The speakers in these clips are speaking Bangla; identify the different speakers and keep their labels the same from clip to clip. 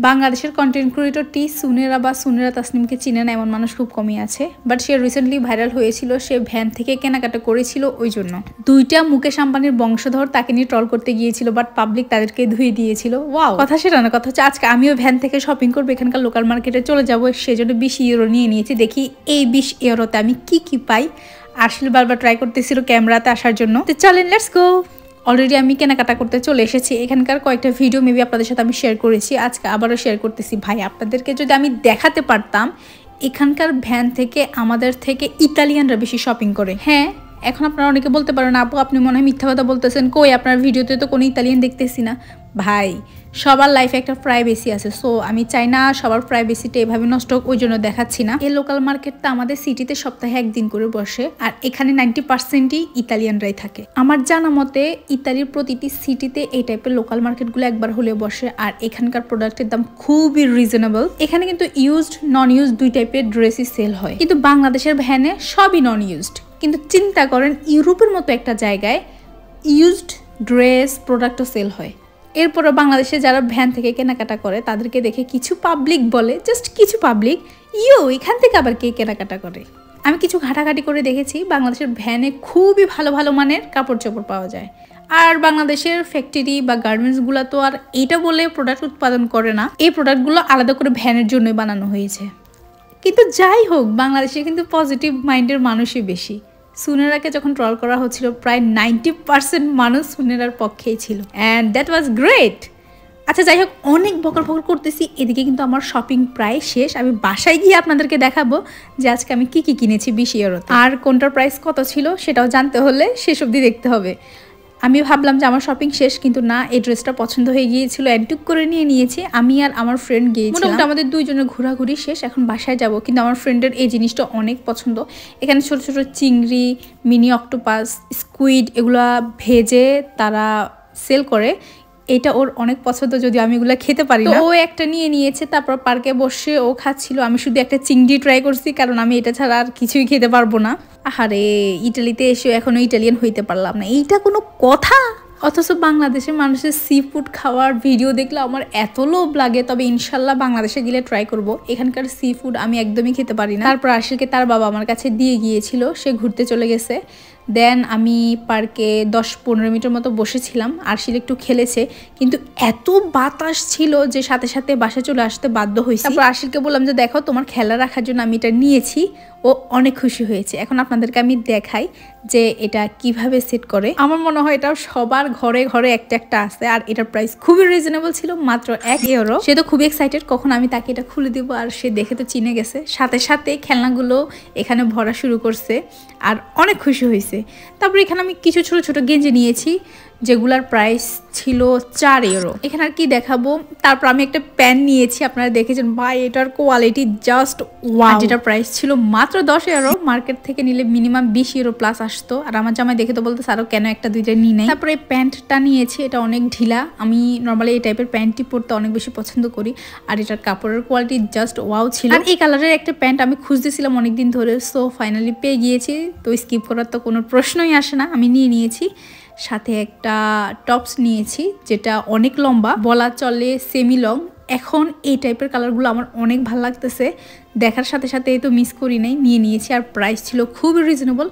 Speaker 1: বাংলাদেশের কন্টেন্ট ক্রিয়েটর টি সুনেরা বা সুনেরা তাসনিমকে চিনে না এমন মানুষ খুব কমই আছে, বাট সে রিসেন্টলি ভাইরাল হয়েছিল। সে ভ্যান থেকে কেনাকাটা করেছিল, ওই জন্য দুইটা মুকেশ আম্বানির বংশধর তাকে নিয়ে ট্রল করতে গিয়েছিল, বাট পাবলিক তাদেরকে ধুয়ে দিয়েছিল। ওয়াও, কথা সেটা না, কথা হচ্ছে আজকে আমিও ভ্যান থেকে শপিং করবো, এখানকার লোকাল মার্কেটে চলে যাবো, সেজন্য 20 ইউরো নিয়ে নিয়েছি। দেখি এই 20 ইউরোতে আমি কি পাই। আসলে বারবার ট্রাই করতেছিল ক্যামেরাতে আসার জন্য, তো চলেন লেটস গো। অলরেডি আমি কেনাকাটা করতে চলে এসেছি। এখানকার কয়েকটা ভিডিও মেবি আপনাদের সাথে আমি শেয়ার করেছি, আজকে আবারও শেয়ার করতেছি। ভাই, আপনাদেরকে যদি আমি দেখাতে পারতাম এখানকার ভ্যান থেকে আমাদের থেকে ইতালিয়ানরা বেশি শপিং করে। হ্যাঁ, এখন আপনারা অনেকে বলতে পারেন আপু আপনি মনে হয় মিথ্যা কথা বলতেছেন, কই আপনার ভিডিওতে তো কোনো ইতালিয়ান দেখতেছি না। ভাই, সবার লাইফে একটা প্রাইভেসি আছে, সো আমি চাই না সবার প্রাইভেসিটা এভাবে নষ্ট হোক, ওই জন্য দেখাচ্ছি না। এই লোকাল মার্কেটটা আমাদের সিটিতে সপ্তাহে একদিন করে বসে, আর এখানে 90%ই ইতালিয়ানরাই থাকে। আমার জানা মতে ইতালির প্রতিটি সিটিতে এই টাইপের লোকাল মার্কেটগুলো একবার হলে বসে, আর এখানকার প্রোডাক্টের দাম খুবই রিজনেবল। এখানে কিন্তু ইউজড নন ইউজড দুই টাইপের ড্রেসই সেল হয়, কিন্তু বাংলাদেশের ভ্যানে সবই নন ইউজড। কিন্তু চিন্তা করেন ইউরোপের মতো একটা জায়গায় ইউজড ড্রেস প্রোডাক্টও সেল হয়। এরপরও বাংলাদেশে যারা ভ্যান থেকে কেনাকাটা করে তাদেরকে দেখে কিছু পাবলিক বলে, জাস্ট কিছু পাবলিক, এখান থেকে আবার কে কেনাকাটা করে। আমি কিছু ঘাটাঘাটি করে দেখেছি, বাংলাদেশের ভ্যানে খুবই ভালো ভালো মানের কাপড় চোপড় পাওয়া যায়। আর বাংলাদেশের ফ্যাক্টরি বা গার্মেন্টসগুলো তো আর এইটা বলে প্রোডাক্ট উৎপাদন করে না, এই প্রোডাক্টগুলো আলাদা করে ভ্যানের জন্যই বানানো হয়েছে। কিন্তু যাই হোক, বাংলাদেশে কিন্তু পজিটিভ মাইন্ডের মানুষই বেশি। সুনেরাকে যখন ট্রল করা হচ্ছিল প্রায় 90% মানুষ সুনেরার পক্ষেই ছিল, অ্যান্ড দ্যাট ওয়াজ গ্রেট। আচ্ছা যাই হোক, অনেক বকর করতেছি, এদিকে কিন্তু আমার শপিং প্রায় শেষ। আমি বাসায় গিয়ে আপনাদেরকে দেখাবো যে আজকে আমি কি কিনেছি 20 ইউরোতে, আর কোনটার প্রাইস কত ছিল সেটাও জানতে হলে শেষ অবধি দেখতে হবে। আমি ভাবলাম যে আমার শপিং শেষ, কিন্তু না, এই ড্রেসটা পছন্দ হয়ে গিয়েছিল, অ্যান্টুক করে নিয়ে নিয়েছি। আমি আর আমার ফ্রেন্ড গিয়েছিলাম, মোটামুটি আমাদের দুইজনের ঘোরাঘুরি শেষ, এখন বাসায় যাব। কিন্তু আমার ফ্রেন্ডের এই জিনিসটা অনেক পছন্দ। এখানে ছোট ছোট চিংড়ি, মিনি অক্টোপাস, স্কুইড এগুলা ভেজে তারা সেল করে, এটা ওর অনেক পছন্দ, যদি আমি এগুলো খেতে পারি না। ও একটা নিয়ে নিয়েছে, তারপর পার্কে বসে ও খাচ্ছিল। আমি শুধু একটা চিংড়ি ট্রাই করছি, কারণ আমি এটা ছাড়া আর কিছুই খেতে পারবো না। আহারে, ইটালিতে এসেও এখনো ইটালিয়ান হইতে পারলাম না, এইটা কোনো কথা? অথচ বাংলাদেশের মানুষের সি ফুড খাওয়ার ভিডিও দেখলে আমার এত লোভ লাগে। তবে ইনশাল্লাহ বাংলাদেশে গেলে ট্রাই করব। এখানকার সি ফুড আমি একদমই খেতে পারি না। তারপর আশিলকে তার বাবা আমার কাছে দিয়ে গিয়েছিল, সে ঘুরতে চলে গেছে। দেন আমি পার্কে 10-15 মিনিটের মতো বসেছিলাম, আরশিল একটু খেলেছে, কিন্তু এত বাতাস ছিল যে সাথে সাথে বাসায় চলে আসতে বাধ্য হয়েছি। তারপর আরশিলকে বললাম যে দেখো, তোমার খেলা রাখার জন্য আমি এটা নিয়েছি। ও অনেক খুশি হয়েছে। এখন আপনাদেরকে আমি দেখাই যে এটা কিভাবে সেট করে। আমার মনে হয় এটা সবার ঘরে ঘরে একটা একটা আছে, আর এটার প্রাইস খুবই রিজনেবল ছিল, মাত্র 1 ইউরো। সে তো খুবই এক্সাইটেড কখন আমি তাকে এটা খুলে দিব, আর সে দেখে তো চিনে গেছে। সাথে সাথে খেলনাগুলো এখানে ভরা শুরু করছে, আর অনেক খুশি হয়েছে। তারপর এখানে আমি কিছু ছোট ছোট গেঞ্জি নিয়েছি, যেগুলার প্রাইস ছিল 4 ইউরো। এখানে আর কি দেখাবো। তারপর আমি একটা প্যান্ট নিয়েছি, আপনারা দেখেছেন ভাই, এটার কোয়ালিটি জাস্ট ওয়াও। যেটার প্রাইস ছিল মাত্র 10 ইউরো, মার্কেট থেকে নিলে মিনিমাম 20 ইউরো প্লাস আসতো। আর আমার জামাই দেখে তো বলতে আরো কেন একটা দুইটা নিয়ে নেই। তারপরে এই প্যান্টটা নিয়েছি, এটা অনেক ঢিলা। আমি নর্মালি এই টাইপের প্যান্টটি পরতে অনেক বেশি পছন্দ করি, আর এটার কাপড়ের কোয়ালিটি জাস্ট ওয়াও ছিল। আর এই কালারের একটা প্যান্ট আমি খুঁজতেছিলাম অনেকদিন ধরে, সো ফাইনালি পেয়ে গিয়েছি। তো স্কিপ করার তো কোনো প্রশ্নই আসে না, আমি নিয়ে নিয়েছি। সাথে একটা টপস নিয়েছি, যেটা অনেক লম্বা, বলা চলে সেমি লং। এখন এই টাইপের কালারগুলো আমার অনেক ভালো লাগতেছে, দেখার সাথে সাথে এই তো মিস করি নাই, নিয়ে নিয়েছি। আর প্রাইস ছিল খুবই রিজনেবল।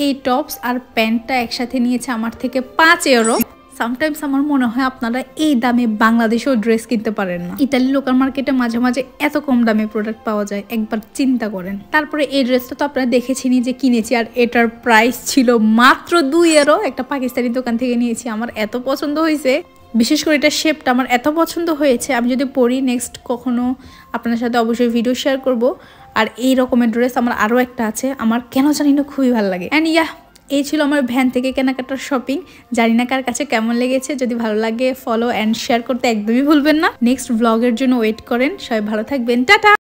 Speaker 1: এই টপস আর প্যান্টটা একসাথে নিয়েছে আমার থেকে 5 ইউরো। সামটাইমস আমার মনে হয় আপনারা এই দামে বাংলাদেশেও ড্রেস কিনতে পারেন না। ইতালি লোকাল মার্কেটে মাঝে মাঝে এত কম দামে প্রোডাক্ট পাওয়া যায়, একবার চিন্তা করেন। তারপরে এই ড্রেসটা তো আপনারা দেখেছেনই যে কিনেছি, আর এটার প্রাইস ছিল মাত্র 2 ইউরো। একটা পাকিস্তানি দোকান থেকে নিয়েছি, আমার এত পছন্দ হয়েছে। বিশেষ করে এটা শেপটা আমার এত পছন্দ হয়েছে, আমি যদি পরি নেক্সট কখনো আপনার সাথে অবশ্যই ভিডিও শেয়ার করব। আর এই রকমের ড্রেস আমার আরও একটা আছে, আমার কেন জানি না খুবই ভালো লাগে। অ্যান্ড এই ছিল আমার ভ্যান থেকে কেনাকাটার শপিং। জানি না কার কাছে কেমন লেগেছে, যদি ভালো লাগে ফলো অ্যান্ড শেয়ার করতে একদমই ভুলবেন না। নেক্সট ব্লগের জন্য ওয়েট করেন। সবাই ভালো থাকবেন, টাটা।